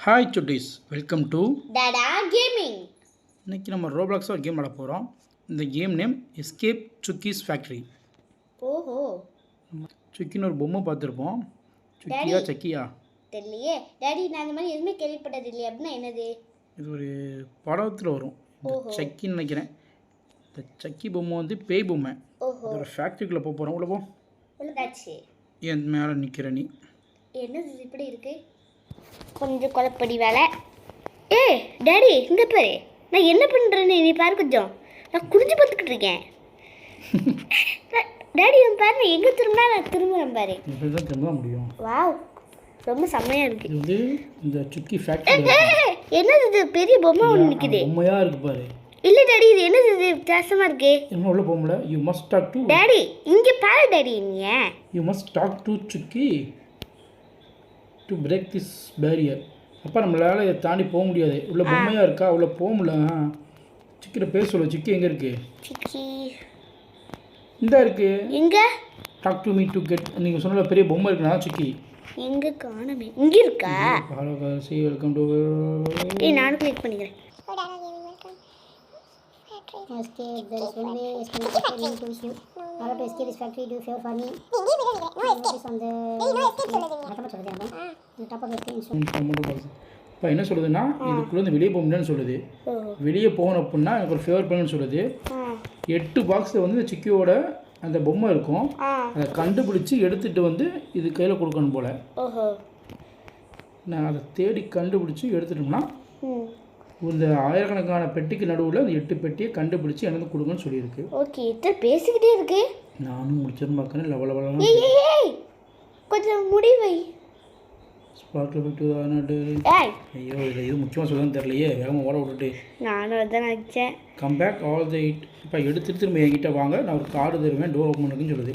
Hi Chutties, welcome to Tata gaming. இன்றைக்கி நம்ம ரோப்ளாக்ஸாக ஒரு கேம் விளாட போகிறோம். இந்த கேம் நேம் எஸ்கேப் சுக்கீஸ் ஃபேக்ட்ரி. ஓஹோ, சுக்கின்னு ஒரு பொம்மை பார்த்துருப்போம். சுக்கியா சக்கியா தெரியலையே டாடி. நான் அந்த மாதிரி எதுவுமே கேள்விப்பட்டது இல்லையே. அப்படின்னா என்னது? இது ஒரு படத்தில் வரும். சக்கின்னு நினைக்கிறேன். இந்த சக்கி பொம்மை வந்து பேய் பொம்மை. ஒரு ஃபேக்ட்ரிக்குள்ளே போக போகிறோம். உள்ள போ. என் மேலே நிற்கிற நீ. என்னது இப்படி இருக்கு? கொஞ்சம் குழப்படி வேலை. டாடி இங்கே பாரு, நான் என்ன பண்ணுறேன்னு நீ பாரு. கொஞ்சம் நான் குடிஞ்சு பார்த்துக்கிட்டு இருக்கேன். டாடி பாரு, நான் எங்கே திரும்பினா நான் திரும்புகிறேன் பாரு. இப்படிதான் திரும்ப முடியும். வாவ், ரொம்ப செம்மையாக இருக்கு. இது இந்த சுக்கி ஃபேக்ட்ரி. என்னது இது? பெரிய பொம்மை ஒன்று நிற்குது. பொம்மையாக இருக்கு பாரு. இல்லை டாடி, இது என்னது? இது வித்தியாசமாக இருக்கு. என்ன உள்ள போக முடியல? You must talk to daddy. இங்கே பாரு டாடி. நீ you must talk to Chukki to break this barrier. அப்போ நம்மளால் இதை தாண்டி போக முடியாது. உள்ள பொம்மையாக இருக்கா, உள்ள போக முடியல. சிக்கிட்ட பேர் சொல்லு. சிக்கி எங்கே இருக்கு? சிக்கி இந்த இருக்கு. எங்க? Talk to me to get. நீங்கள் சொன்ன பெரிய பொம்மை இருக்குன்னா சிக்கி எங்க காணமே. இங்கே இருக்கா? C welcome to. நானும் கிளிக் பண்ணிக்கிறேன். Escape. There is one way. Escape. Escape. Need to issue. How to escape this factory? Do favor for me. No escape. On the. No escape. சொல்லுங்க. Top of the screen. இப்போ என்ன சொல்லுதுன்னா, இதுக்குள்ளே வெளியே போக முடியாதுன்னு சொல்லுது. வெளியே போகணும் அப்படின்னா எனக்கு ஒரு ஃபேவர் பண்ணுன்னு சொல்லுது. 8 பாக்ஸில் வந்து இந்த சிக்கியோட அந்த பொம்மை இருக்கும். அதை கண்டுபிடிச்சி எடுத்துகிட்டு வந்து இது கையில் கொடுக்கணும் போல். நான் அதை தேடி கண்டுபிடிச்சி எடுத்துட்டோம்னா இந்த ஆயிரக்கணக்கான பெட்டிக்கு நடுவில் அந்த 8 பெட்டியை கண்டுபிடிச்சி எனக்கு கொடுங்கன்னு சொல்லியிருக்கு. ஓகே, இத்தனை பேசிக்கிட்டே இருக்கு. நானும் முடிச்சதுன்னு பார்க்கறேன். லெவலெவலாம் கொஞ்சம் முடிவை ஸ்பாட்டில் போய்ட்டு நாட்டு. ஐயோ, இதில் இது முக்கியமாக சொல்லணும்னு தெரியலையே. வேகமாக ஓட விட்டுட்டு நானும் அதான் நினச்சேன். Come back all the it. இப்போ எடுத்துட்டு திரும்ப என்கிட்ட வாங்க, நான் ஒரு கார்டு தருவேன், டோர் ஓப்பன் பண்ணுக்குன்னு சொல்லுது.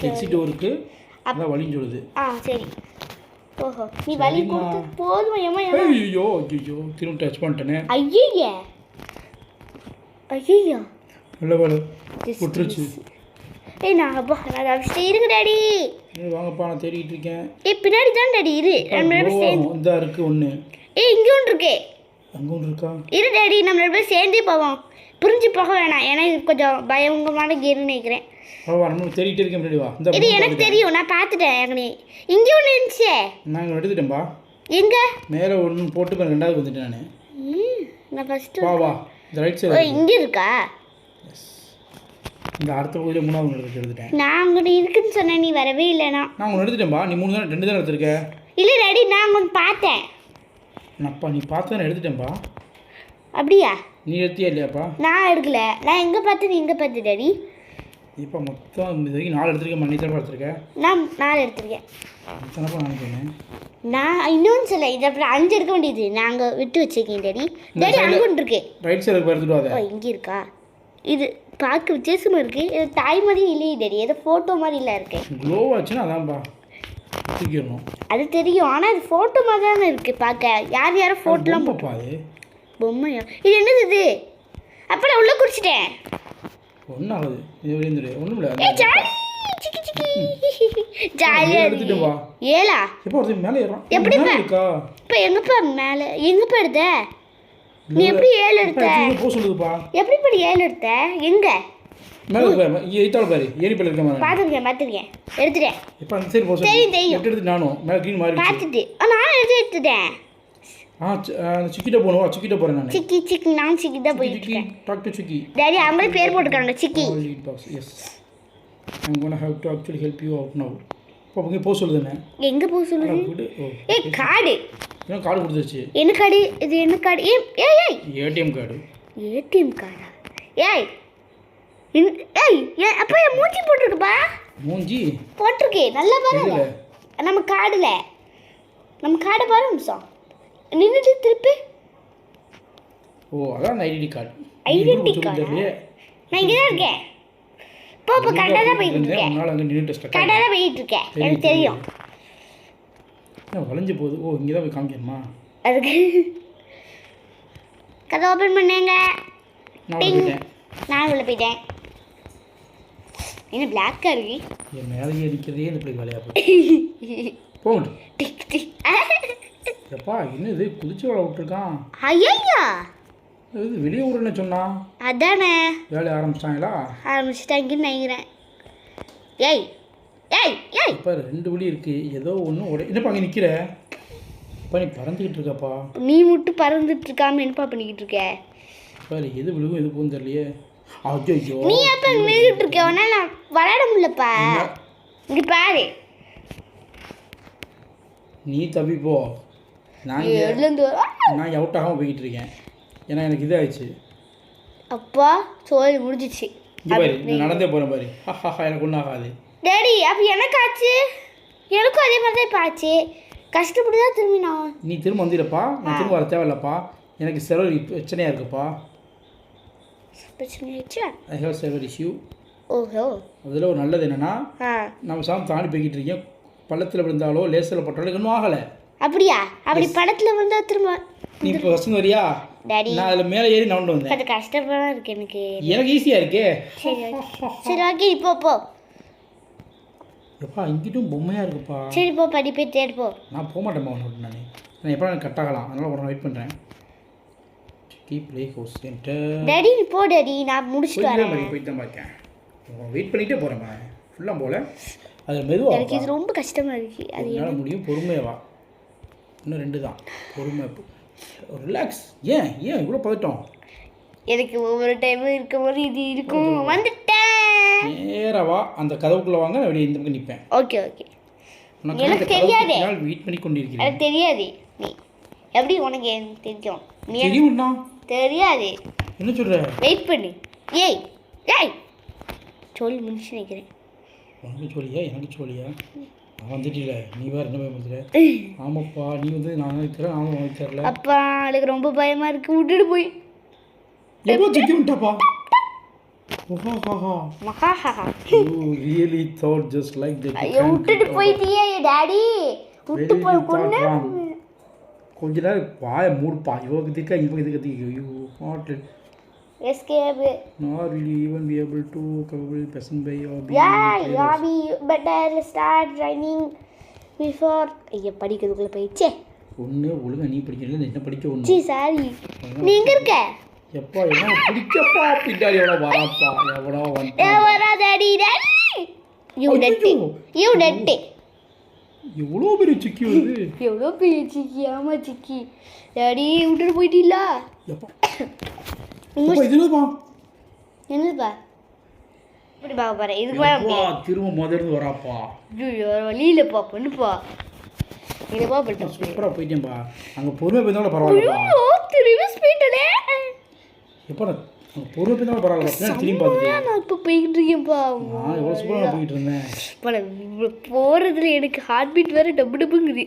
எக்ஸிட் டோருக்கு அதான் வழின்னு சொல்லுது. சரி. ஓஹோ, நீ வலி கொடுத்து போதும். ஐயோ ஐயோ, திரும்ப டச் பண்ணிட்டேனே. ஐயோ ஐயோ, நல்ல வேலை விட்டுருச்சு. நான் அபிஷ்டே இருக்கு டாடி. வாங்கப்பா, நான் தேடிட்டு இருக்கேன். பின்னாடி தான் டாடி இரு. இந்த இருக்கு ஒன்று. இங்கே ஒன்று இருக்கே. அங்கே ஒன்று இருக்கா? இரு டாடி, நம்ம 2 பேரும் சேர்ந்தே போவோம். புரிஞ்சு போக வேணாம், ஏன்னா இது கொஞ்சம் பயங்கரமான கேர்னு நினைக்கிறேன். நம்ம தேடிட்டு இருக்கேன். முன்னாடி வா. இது எனக்கு தெரியும், நான் பார்த்துட்டேன். ஏற்கனவே இங்கே ஒன்று இருந்துச்சே. நாங்கள் எடுத்துட்டேன்பா. எங்கே? மேலே ஒன்று போட்டு 2வது வந்துட்டேன் நான். நான் ஃபஸ்ட்டு வா வா, இந்த ரைட் சைடு. இங்கே இருக்கா? இந்த அடுத்த பகுதியில் 3வது எடுத்துட்டேன். நான் அங்கே இருக்குன்னு சொன்னேன், நீ வரவே இல்லைனா. நான் ஒன்று எடுத்துட்டேன்பா. நீ 3 தானே 2 தானே எடுத்துருக்க? இல்லை டாடி, நான் ஒன்று பார்த்தேன். அப்பா நீ பார்த்து தானே எடுத்துட்டேன்பா. அப்படியா? நீ எடுத்தியா இல்லையாப்பா? நான் எடுக்கல. நான் எங்கே பார்த்து நீ எங்கே பார்த்து டாடி? இப்போ மொத்தம் இது வரைக்கும் 4 எடுத்துருக்கேன். நீ தானே எடுத்துருக்கேன்? நான் 4 எடுத்துருக்கேன். எத்தனைப்பா நான் சொன்னேன்? நான் இன்னொன்று சொல்ல, இது அப்புறம் 5 எடுக்க வேண்டியது. நான் அங்கே விட்டு வச்சுருக்கேன் டாடி. டாடி அங்கே ஒன்று இருக்கு. ரைட் சைடுக்கு எடுத்துட்டு வா. இங்கே இருக்கா? இது பார்க்க வித்தியாசமாக இருக்குது. இது தாய் மாதிரி இல்லையே டாடி, ஏதோ ஃபோட்டோ மாதிரி இல்லை இருக்கு. க்ளோ ஆச்சுன்னா அதான்ப்பா தூக்கிடணும். அது தெரியும், ஆனால் அது ஃபோட்டோ மாதிரி தானே இருக்குது பார்க்க. யாரும் ஃபோட்டோலாம் போப்பா. அது பொம்மையா? இது என்னது இது? அப்போ நான் உள்ளே குடிச்சிட்டேன். ஒன்றும் ஆகுது. இது விழுந்துடு. ஒன்றும் இல்லை. ஜாலியாக எடுத்துட்டு. ஏலா இப்போ ஒருத்தர் மேலே ஏறான். எப்படிப்பா இருக்கா? இப்போ எங்கப்பா மேலே? எங்கப்பா எடுத்த நீ? எப்படி 7 எடுத்த? போ சொல்லுதுப்பா. எப்படிப்படி 7 எடுத்த? எங்க? மேலே பாரு, ஏத்தால பாரு. ஏறி பல்ல இருக்க மாதிரி. பார்த்துருக்கேன். எடுத்துட்டேன். இப்போ அந்த சைடு போ சொல்லு. தெரியும். எடுத்து நானும் மேலே க்ரீன் மாதிரி பார்த்துட்டு நான் எடுத்துட்டேன். சிக்கிட்ட போகணும். சிக்கிட்ட போகிறேன் நான். சிக்கி நான் சிக்கி தான் போயிட்டு. டாக் டு சிக்கி. டாடி அவங்களே பேர் போட்டுருக்காங்க, Chikki. Yes, I'm gonna have to actually help you out now. இப்போ போக சொல்லுதுண்ணே. எங்கே போக சொல்லுது? கார்டு. ஏன் கார்டு கொடுத்துருச்சு? என்ன கார்டு இது? என்ன கார்டு? ATM card. ஏடிஎம் கார்டா? அப்போ என் மூஞ்சி போட்டிருக்குப்பா. மூஞ்சி போட்டிருக்கே, நல்லா பாருங்க. நம்ம கார்டை பாரு. நிமிஷம் நின்றுட்டு திருப்பி. அதான் ஐடென்டி கார்டு. Identity card. நான் இங்கே தான் இருக்கேன். இப்போ கரெக்டாக தான் போயிட்டு இருக்கேன். கரெக்டாக தான் போயிட்டு இருக்கேன், எனக்கு தெரியும். வளைஞ்சு போகுது. இங்கே தான் போய் காமிக்கணுமா? அதுக்கு கதை ஓப்பன் பண்ணேங்க. நான் உள்ள போயிட்டேன். என்ன பிளாக்காக இருக்கு? என் மேலேயே இருக்கிறதே இந்த பிள்ளை வேலையாக போகுது. போகட்டும். எப்பா என்ன இது குதிச்சு வள விட்டுருக்கான். ஐயா இது வெளியே ஊருன்னு சொன்னான். அதானே வேலையை ஆரம்பிச்சிட்டாங்களா? ஆரம்பிச்சிட்டாங்கன்னு நினைக்கிறேன். ஏய் ஏய் ஏய் இப்போ 2 வழி இருக்குது. ஏதோ ஒன்று என்னப்பா அங்கே நிற்கிற? அப்பா நீ பறந்துக்கிட்டு இருக்காப்பா. நீ மட்டும் பறந்துட்டு இருக்காம என்னப்பா பண்ணிக்கிட்டு இருக்க? பாரு எது விழுகும் எது போகும் தெரியலையே. ஐயோ நீ எப்போ நின்றுட்டு இருக்க? உடனே நான் விளையாட முடியலப்பா. இங்கே பாரு நீ தப்பிப்போ. நான் எதுலேருந்து நான் அவுட் ஆகாமல் போய்கிட்டு இருக்கேன். ஏன்னா எனக்கு இதாகிடுச்சு. அப்பா சோழி முடிஞ்சிச்சு. இங்கே பாரு நான் நடந்தே போகிறேன் பாரு. எனக்கு ஒன்றும் ஆகாது. டேடி அப்போ எனக்கு ஆச்சு. எனக்கும் அதே மாதிரி தான் இப்போ ஆச்சு. கஷ்டப்பட்டு தான் திரும்பி நான். நீ திரும்ப வந்துடுப்பா. நான் திரும்ப வர தேவையில்லப்பா. எனக்கு செலவு பிரச்சனையாக இருக்குப்பா. பிரச்சனை ஆயிடுச்சு. I have server issue. ஓஹோ அதில் ஒரு நல்லது என்னென்னா ஆ நம்ம சாமி தாண்டி போய்கிட்டு இருக்கேன். பள்ளத்தில் விழுந்தாலோ லேசில் பட்டாலோ இன்னும் ஆகலை. அப்படியா? அப்படி படத்தில் வந்து திரும்ப நீ இப்போ வசந்து வரியா? டாடி நான் அதில் மேலே ஏறி நவுண்டு வந்தேன். அது கஷ்டப்படாம இருக்கு எனக்கு. எனக்கு ஈஸியாக இருக்கே. சரி சரி ஓகே இப்போ போ. எப்பா இங்கிட்டும் பொம்மையாக இருக்குப்பா. சரி போ படி போய் தேடி போ. நான் போக மாட்டேன்ப்பா உனக்கு. நான் எப்போ எனக்கு கட் ஆகலாம். அதனால் உடனே வெயிட் பண்ணுறேன். Play house centre. டாடி நீ போ டாடி நான் முடிச்சுட்டு வரேன். போயிட்டு தான் இருக்கேன். வெயிட் பண்ணிகிட்டே போகிறேன்ப்பா. ஃபுல்லாக போகல. அது மெதுவாக எனக்கு இது ரொம்ப கஷ்டமா இருக்கு. அது என்னால் முடியும். பொறுமையாக வா. இன்னும் 2 தான். பொறுமை ரிலாக்ஸ். ஏன் இவ்வளோ பதட்டம்? எனக்கு ஒவ்வொரு டைமும் இருக்கும் போது இது இருக்கும். வந்துட்டேன். நேராவா அந்த கதவுக்குள்ளே வாங்க. நான் வெளியே இந்த பக்கம் நிற்பேன். ஓகே ஓகே எனக்கு தெரியாதே. வெயிட் பண்ணி கொண்டிருக்கிறேன். எனக்கு தெரியாது. நீ எப்படி உனக்கு எனக்கு தெரியும்? நீ தெரியும்ண்ணா. தெரியாது. என்ன சொல்கிற? வெயிட் பண்ணு. ஏய் ஏய் சொல்லி முடிச்சு நினைக்கிறேன். உனக்கு சொல்லியா எனக்கு சொல்லியா? நான் வந்துட்டில நீ வேறு என்ன பயமுறுத்துற? ஆமாப்பா நீ வந்து நான் நினைக்கிறேன். நானும் உனக்கு தெரியல. அப்பா எனக்கு ரொம்ப பயமாக இருக்குது. விட்டுட்டு போய் எவ்வளோ சிக்கி விட்டாப்பா. மகாஹா You really thought just like that. ஐயோ விட்டுட்டு போயிட்டியே டாடி. விட்டு போய் கொண்டு கொஞ்ச நேரம் வாயை மூடுப்பா. இவங்க திக்கா இவங்க இதுக்கு திக்க. You not escape. not really even be able to capable person by or be யாபி better start running before. ஐயா படிக்கிறதுக்குள்ள போயிச்சே. ஒன்று ஒழுங்கா நீ படிக்கல என்ன படிக்க ஒன்று. சீ சாரி. நீ எங்க இருக்க? எப்பா என்ன பிடிச்சப்பா பின்னாடி எவ்வளோ வராப்பா. எவ்வளோ வந்து வரா daddy daddy. You Teddy you Teddy. எவ்வளோ பெரிய சிக்கி வருது. எவ்வளோ பெரிய சிக்கி. ஆமா சிக்கி. டாடி விட்டுட்டு போயிட்டீங்களா? எப்பா இதுலப்பா என்னப்பா இப்படி பார்க்க போகிறேன். இதுக்கு மேலே எப்பா திரும்ப முதல்ல வராப்பா. ஐயோ வழியிலப்பா பண்ணுப்பா. இதுப்பா பண்ணிட்டோம். சூப்பராக போயிட்டேன்ப்பா. அங்கே பொறுமை போயிருந்தாலும் பரவாயில்லப்பா. ஐயோ திரும்பி ஸ்பீட்டடே. எப்போ நான் அங்கே பொறுமை போயிருந்தாலும் பரவாயில்லப்பா. திரும்பி பார்த்துட்டு நான் இப்போ போய்கிட்டு இருக்கேன்ப்பா. நான் எவ்வளோ சூப்பராக போய்கிட்டு இருந்தேன். இப்போ இவ்வளோ போகிறதுல எனக்கு ஹார்ட் பீட் வேறு டப்பு டப்புங்குது.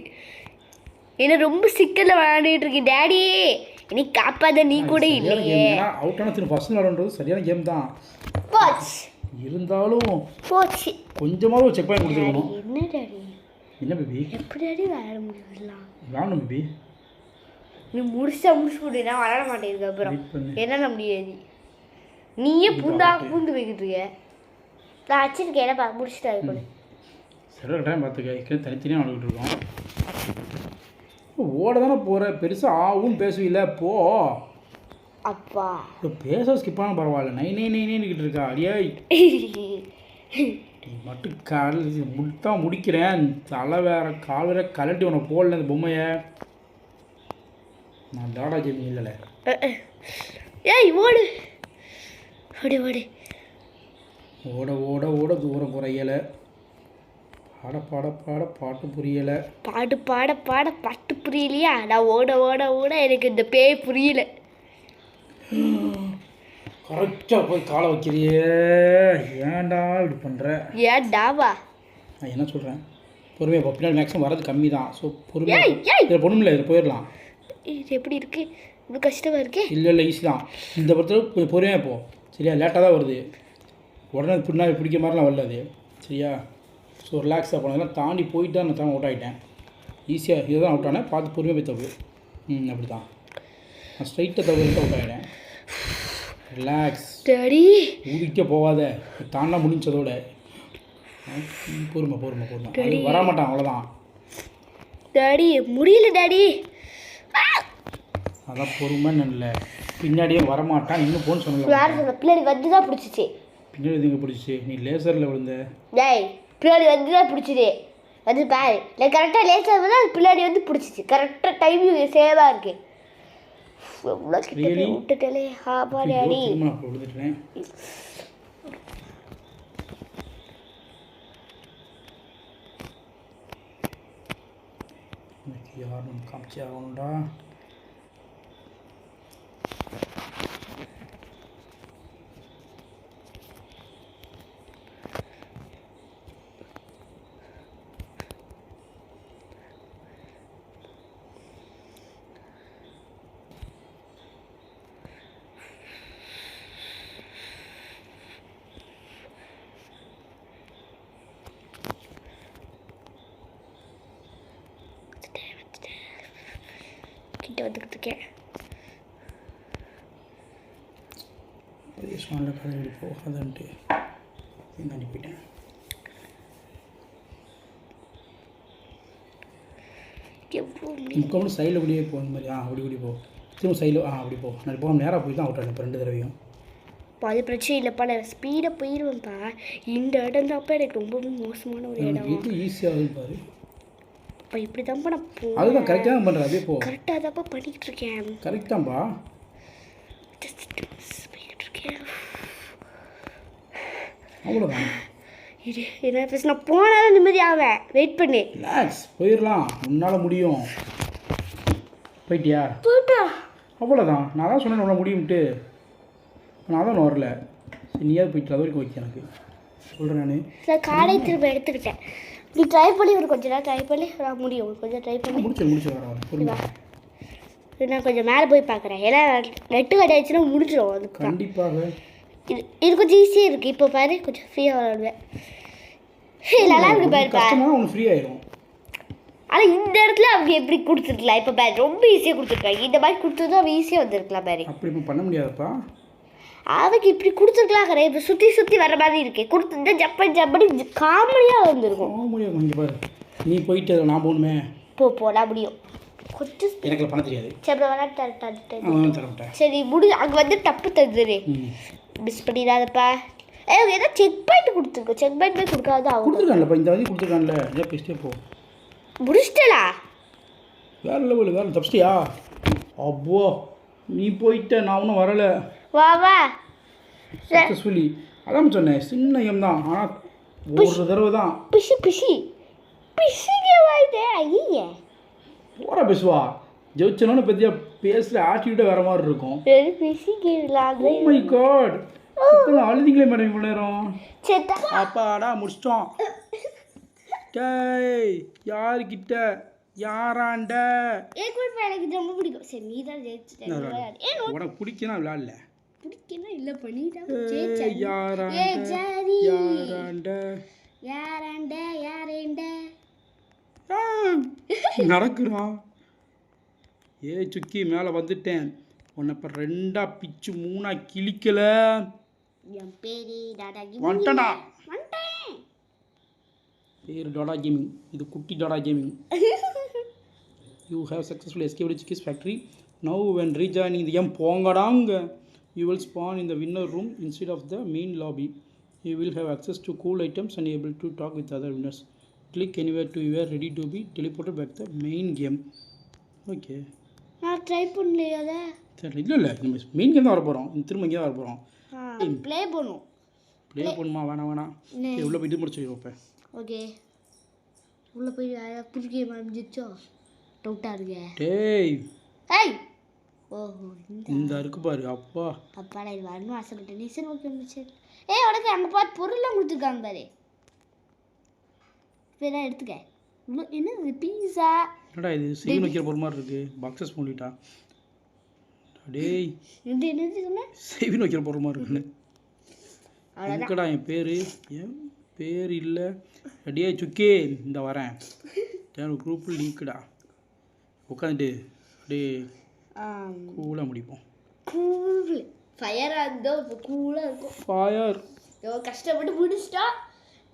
ஏன்னா ரொம்ப சிக்கலில் விளையாண்டுட்டு இருக்கேன் டாடி. எனக்கு காப்பாத நீ கூட இல்லையே. அவுட்டான திரும்ப ஃபர்ஸ்ட் விளாடுறது சரியான கேம் தான். போச்சு இருந்தாலும் போச்சு. கொஞ்சமாவது செக் பண்ணி கொடுத்துருக்கணும். என்ன டாடி என்ன பேபி எப்படி டாடி விளையாட முடியலாம்? விளாடணும் பேபி. நீ முடிச்சு கொடு. நான் விளையாட மாட்டேங்குது. அப்புறம் வெயிட் பண்ணு. என்ன முடியாது. நீயே பூந்து வைக்கிட்டு இருக்க. நான் வச்சிருக்கேன். பா முடிச்சுட்டு அது கூட சில டைம் பார்த்துக்க தனித்தனியாக விளாண்டுக்கிட்டு இருக்கோம். ஓட தானே போகிற. பெருசாக ஆகும் பேசுவில்ல போ. அப்பா இப்போ பேச ஸ்கிப் ஆனால் பரவாயில்ல. நை நை நை நைன்னுக்கிட்டு இருக்கா. அடியே நீ மட்டும் முட்டாக முடிக்கிறேன். தலை வேற கால் வேற கலட்டி உனக்கு போடல இந்த பொம்மையை. நான் டாடா ஜெமி இல்லைல்ல. ஏய் ஓடு ஓடு ஓடு. ஓட ஓட ஓட தூரம் குறையலை. பாட பாட பாட பாட்டு புரியலை. பாடு பாட பாட பாட்டு புரியலையா? நான் ஓட ஓட ஓட எனக்கு இந்த பேய் புரியல. கரெக்டாக போய் காலை வைக்கிறியே. ஏன்டா இப்படி பண்ணுற? ஏன்டாவா? நான் என்ன சொல்கிறேன் பொறுமையாக பின்னாடி மேக்ஸிமம் வரது கம்மி தான். ஸோ பொறுமையாக இதில் பொண்ணும் இல்லை. இதில் போயிடலாம். இது எப்படி இருக்கு? இவ்வளோ கஷ்டமாக இருக்கு. இல்லை ஈஸி தான். இந்த பொறுத்தவரை பொறுமையாக போ சரியா. லேட்டாக தான் வருது. உடனே பின்னாடி பிடிக்க மாதிரிலாம் வரல அது சரியா. ஸோ ரிலாக்ஸாக போனதெல்லாம் தாண்டி போயிட்டு தான் நான் அவுட் ஆகிட்டேன். ஈஸியாக இதை தான் அவுட் ஆனேன். பார்த்து பொறுமையாக போய் தப்பு. அப்படி தான் நான் ஸ்ட்ரைட்டாக தவிர்த்து அவுட் ஆகிட்டேன். Relax daddy. ஊதிக்க போகாத. தாண்டா முடிஞ்சதோட பொறுமை பொறுமை பொறுமை. அது வரமாட்டான் அவ்வளோதான். டாடி முடியல டாடி. அதான் பொறுமை நல்ல பின்னாடியே வரமாட்டான் இன்னும் போன்னு சொன்னல. யார் சொன்ன? பின்னாடி வந்து தான் பிடிச்சிச்சு. பின்னாடி எதுங்க பிடிச்சி? நீ லேசரில் விழுந்த. டேய் பின்னாடி வந்து தான் பிடிச்சிது. வந்து பாரு இல்லை கரெக்டாக லேசாக வந்து அது பின்னாடி வந்து பிடிச்சிச்சு. கரெக்டாக டைமிங் சேவாக இருக்கு. எவ்வளோ கிட்ட விட்டுட்டே. ஆமா டாடி. நான் விழுந்துட்டேன். யாரும் காமிச்சு ஆகணும்டா. கிட்ட வந்துக்கிட்டு இருக்கேன். சொன்ன கதை போகாதன்ட்டு அனுப்பிட்டேன். முக்காமல் சைடில் அப்படியே போ. இந்த மாதிரி அப்படி போ. திரும்ப சைடில் அப்படி போ. நான் போக நேராக போய் தான் அவுட் இப்போ 2 தடவையும். அது பிரச்சனை இல்லைப்பா. நான் ஸ்பீடாக போயிடுவேன்ப்பா. இந்த இடம் தான்ப்பா எனக்கு ரொம்ப மோசமான ஒரு இடம். இது ஈஸியாகுது பாரு. அப்போ இப்படி தான்ப்பா நான் அதுதான் கரெக்டாக தான் பண்ணுறேன். அதே போ. கரெக்டாக தான்ப்பா பண்ணிக்கிட்டு இருக்கேன். கரெக்ட் தான்ப்பா. பண்ணிக்கிட்டு இருக்கேன். அவ்வளோதான். இது என்ன பேச? நான் போனாலும் நிம்மதியாவேன். வெயிட் பண்ணி ரிலாக்ஸ். போயிடலாம். உன்னால் முடியும். போயிட்டியா? போட்டா அவ்வளோதான். நான் தான் சொன்னேன் உன்னால் முடியும்ட்டு. நான் தான் வரல. சரி நீயாவது போயிட்டு அது வரைக்கும் ஓகே. எனக்கு சொல்கிறேன். நான் காலை திரும்ப எடுத்துக்கிட்டேன். நீ ட்ரை பண்ணி ஒரு கொஞ்ச நேரம் ட்ரை பண்ணி நான் முடியும். கொஞ்சம் ட்ரை பண்ணி முடிச்சு வரேன். புரியுதா? நான் கொஞ்சம் மேலே போய் பார்க்குறேன். ஏன்னா நெட்டு கிடையாச்சுன்னா முடிச்சிடும். அதுக்கு கண்டிப்பாக இது கொஞ்சம் ஈஸியாக இருக்குது. இப்போ பாரு கொஞ்சம் ஃப்ரீயாக விளாடுவேன். நல்லா இருக்கு பாரு. கஷ்டமாக உனக்கு ஃப்ரீ ஆயிடும். ஆனால் இந்த இடத்துல அவங்க எப்படி கொடுத்துருக்கலாம்? இப்போ பாரு ரொம்ப ஈஸியாக கொடுத்துருக்காங்க. இந்த மாதிரி கொடுத்ததும் அவன் ஈஸியாக வந்திருக்கலாம் பாரு. அப்படி இப்போ பண்ண முடியாதுப்பா. அவங்க இப்படி கொடுத்துருக்கலாம். கிடையாது இப்போ சுற்றி வர மாதிரி இருக்கு. கொடுத்துருந்தா ஜப்படி காமெடியாக வந்துருக்கும். காமெடியாக இங்கே பாரு. நீ போயிட்டு நான் போகணுமே. போடா முடியும். கொஞ்சம் எனக்கு பண்ண தெரியாது. சரி விளையாட்டு தரமாட்டேன். சரி அங்கே வந்து தப்பு தந்துரு. மிஸ் பண்ணிடாதப்பா. ஏதோ செக் பாயிண்ட் கொடுத்துருக்கோம். செக் பாயிண்ட் போய் கொடுக்காது. அவங்க கொடுத்துருக்கான்லப்பா. இந்த வரைக்கும் கொடுத்துருக்கான்ல. ஏன் பேசிட்டே போ. முடிச்சிட்டலா? வேறு லெவலு. வேறு தப்பிச்சிட்டியா? அப்போ நீ போயிட்ட. நான் ஒன்றும் வரலை. வா சக்ஸஸ்ஃபுல்லி. அதான் சொன்னேன் சின்ன எம் தான். ஆனால் ஒரு தடவை தான். பிஷிங்க வாய்தே. ஐயே போகிற பேசுவா. ஜெயிச்சனோன்னு பற்றியா பேசுகிற ஆட்டிடியூட்டாக வேறு மாதிரி இருக்கும். பிஷிங்க. My god. அழுதிங்களே மேடம் இவ்வளோ நேரம். அப்பாடா முடிச்சிட்டோம். டேய் யாருக்கிட்ட யாராண்ட? எனக்கு ரொம்ப பிடிக்கும். சரி நீ தான் ஜெயிச்சிட்ட. உனக்கு பிடிக்கணும் விளையாடல. பிடிக்கணும் இல்லை பண்ணிட்டா. நடக்குறான். சுக்கி மேலே வந்துட்டேன். உன்னை இப்போ 2ஆ பிச்சு 3ஆ கிழிக்கல. வந்துட்டா பேர் டாடா கேமிங். இது குட்டி Tata gaming. You have successfully escaped chickies factory. Now when rejoining the போங்கடாங்க. You will spawn in the winner room instead of the main lobby. You will have access to cool items and able to talk with other winners. Click anywhere to you are ready to be teleported back to the main game. Okay. நான் try பண்ணலையாத. சரி இல்லை நம்ம main game தான் வர போகிறோம். திரும்ப இங்கே தான் வர போகிறோம். ப்ளே பண்ணும். ப்ளே பண்ணுமா? வேணாம். உள்ளே போய்ட்டு முடிச்சு வைப்பேன். ஓகே உள்ளே போய் புது கேம் ஆரம்பிச்சிச்சோ? டவுட்டாக இருக்கே. டேய் ஓஹோ இந்த இருக்கு பாரு. அப்பாடா இது வரணும் ஆசைப்பட்டேன். சரி ஓகே சரி. உனக்கு அங்கே பார்த்து பொருள்லாம் கொடுத்துருக்காங்க பாரு. வேணா எடுத்துக்க. என்ன பீஸா? என்னடா இது செய்வன் வைக்கிற பொருள் மாதிரி இருக்கு. பாக்ஸஸ் மூடிட்டா. டேய் என்னது சொன்ன? செய்வன் வைக்கிற பொருள் மாதிரி இருக்குன்னு. எங்கடா என் பேர் இல்லை. அடியே சுக்கே இந்த வரேன். குரூப்பில் லிங்க்டா. உட்காந்துட்டு அப்படியே கூலாக முடிப்போம். ஃபயராக இருந்தோ இப்போ கூலாக இருக்கும். ஃபயர் கஷ்டப்பட்டு முடிச்சிட்டா.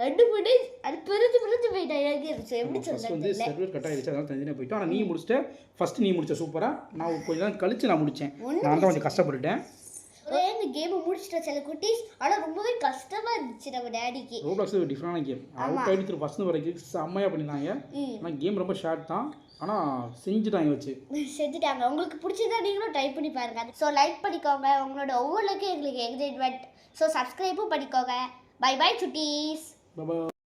2 மணி அது பிரிஞ்சு போயிட்டா எனக்கு எப்படி ஃபர்ஸ்ட் வந்து சொல்றது சர்வர் கட் ஆயிடுச்சு அதனால தனியாக போயிட்டோம். ஆனால் நீ முடிச்சிட்ட, ஃபர்ஸ்ட் நீ முடிச்ச சூப்பராக. நான் கொஞ்ச நேரம் கழிச்சு நான் முடித்தேன். நான் தான் கொஞ்சம் கஷ்டப்பட்டுட்டேன். இந்த கேமை முடிச்சிட்டோம் சில குட்டீஸ். ஆனால் ரொம்பவே கஷ்டமா இருந்துச்சு நம்ம டேடிக்கு. ரோப்ளாக்ஸ் ஒரு டிஃப்ரெண்டான கேம். அவுட் ஆகிட்டு ஃபர்ஸ்ட் வரைக்கும் செம்மையாக பண்ணியிருந்தாங்க. ஆனால் கேம் ரொம்ப ஷார்ட் தான், ஆனால் செஞ்சுட்டாங்க வச்சு செஞ்சுட்டாங்க. உங்களுக்கு பிடிச்சதா நீங்களும் ட்ரை பண்ணி பாருங்க. ஸோ லைக் பண்ணிக்கோங்க, உங்களோட ஒவ்வொருக்கும் எங்களுக்கு எக்ஸைட்மெண்ட். ஸோ சப்ஸ்கிரைபும் பண்ணிக்கோங்க. By by Chutties. பாய்.